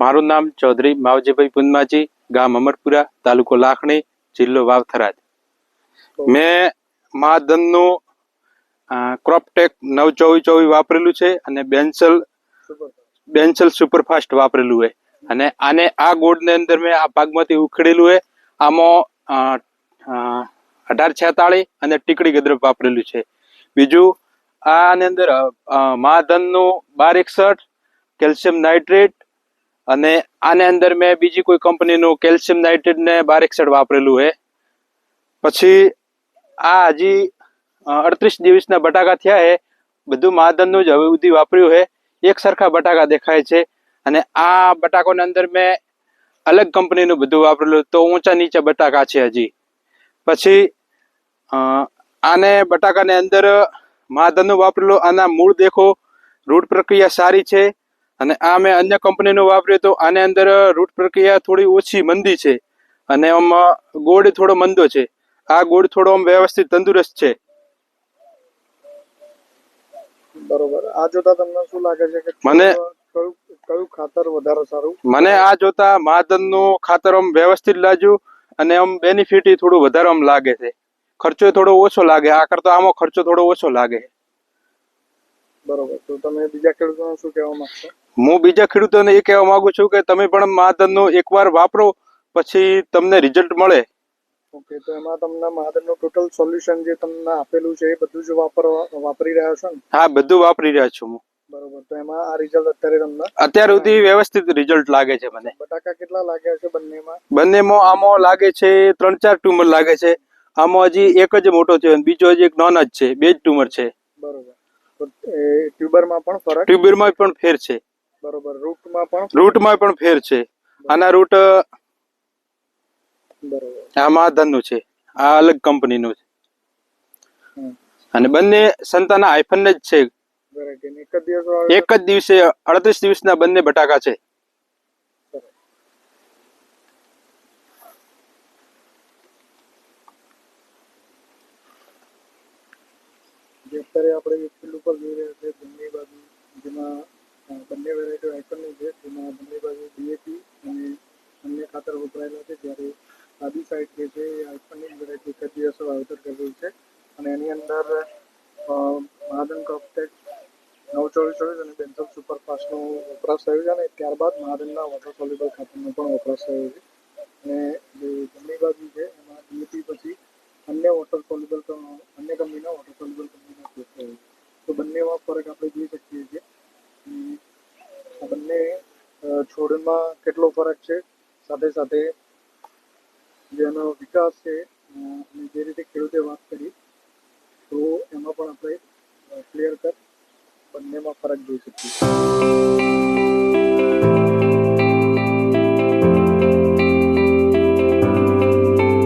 મારું નામ ચૌધરી માવજીભાઈ પુન્માજી, ગામ અમરપુરા, તાલુકો લાખણી, જિલ્લો વાવ-થરાદ. મેં મહાધનનું ક્રોપટેક 92424 વાપરેલું છે અને બેન્સલ સુપરફાસ્ટ વાપરેલું છે. અને આને આ ગોળને અંદર મેં આ ભાગમાંથી ઉખેડેલું છે. આમાં 1846 અને ટીકડી ગદ્રપ વાપરેલું છે. બીજું આની અંદર મહાધનનું 1261 કેલ્શિયમ નાઇટ્રેટ, અને આને અંદર મેં બીજી કોઈ કંપનીનું કેલ્શિયમ નાઇટ્રેટ ને 1261 વાપરેલું છે. પછી આ હજી 38 દિવસના બટાકા થયા છે. બધું મહાધનનું જ હવે સુધી વાપર્યું છે. એક સરખા બટાકા દેખાય છે. અને આ બટાકાની અંદર મેં અલગ કંપનીનું બધું વાપરેલું, તો ઊંચા નીચા બટાકા છે હજી. પછી આને બટાકાને અંદર મહાધનનું વાપરેલું. આના મૂળ દેખો, રૂટ પ્રક્રિયા સારી છે. અને આ મેં અન્ય કંપનીનું વાપર્યું તો આને અંદર રૂટ પ્રક્રિયા થોડી ઓછી મંદી છે, અને આમ ગોળ થોડો મંદો છે. આ ગોળ થોડો આમ વ્યવસ્થિત તંદુરસ્ત છે. બરોબર. આ જોતા તમને શું લાગે છે કે કયું ખાતર વધારે સારું? મને આ જોતા મહાધનનું ખાતર આમ વ્યવસ્થિત લાગ્યું, અને આમ બેનિફિટ થોડું વધારે આમ લાગે છે. ખર્ચો થોડો ઓછો લાગે, આ કરતા આમાં ખર્ચો થોડો ઓછો લાગે. બરોબર. તો તમે બીજા ખેડૂતોને શું કહેવા માંગશો? હું બીજા ખેડૂતોને એ કહેવા માંગુ છું કે તમે પણ મહાધનનું એકવાર વાપરો, પછી તમને રિઝલ્ટ મળે. ઓકે. તો એમાં તમને મહાધનનું ટોટલ સોલ્યુશન જે તમને આપેલું છે એ બધું જ વાપરી રહ્યા છો ને? હા, બધું વાપરી રહ્યા છું હું. બરોબર. તો એમાં આ રિઝલ્ટ અત્યાર સુધી વ્યવસ્થિત રિઝલ્ટ લાગે છે મને. બટાકા કેટલા લાગ્યા છે બંનેમાં? બંનેમાં આમાં લાગે છે 3-4 ટ્યુમર લાગે છે. આમાં હજી એક જ મોટો છે અને બીજો હજી એક નાનો જ છે. 2 જ ટ્યુમર છે. બરોબર. તો ટ્યુબરમાં પણ ફરક? ટ્યુબરમાં પણ ફેર છે. બરોબર. રૂટમાં પણ ફેર છે. આના રૂટ બરોબર આ મહાધનનું છે, આ અલગ કંપનીનું છે. અને બંને સંતાના હાઇફન જ છે. એક જ દિવસે 38 દિવસના બંને બટાકા છે. અત્યારે આપણે ફિલ્ડ ઉપર જોઈ રહ્યા છે બંને બાજુ, જેમાં બંને વેરાયટીઓ આઈફોનની છે, જેમાં બંને બાજુ ડીએપી અને અન્ય ખાતર વપરાયેલા છે. જ્યારે આદિ સાઈડ જે છે એ આઈફોનની વેરાયટી એક જ દિવસે વાવેતર કરેલું છે, અને એની અંદર મહાધન ક્રોપટેક 924 અને બેન્સલ સુપરફાસ્ટનો વપરાશ થયો છે, અને ત્યારબાદ મહાધનના વોટર સોલ્યુબલ ખાતરનો પણ વપરાશ થયો છે. અને જે બંને બાજુ છે એમાં ડીએપી પછી અન્ય કંપનીના વોટર સોલ્યુબલ કંપનીનો ઉપયોગ થયો છે. તો બંનેમાં ફરક આપણે જોઈ શકીએ છીએ. આ બંને છોડમાં કેટલો ફરક છે, સાથે સાથે જેનો વિકાસ છે અને જે રીતે ખેડૂતે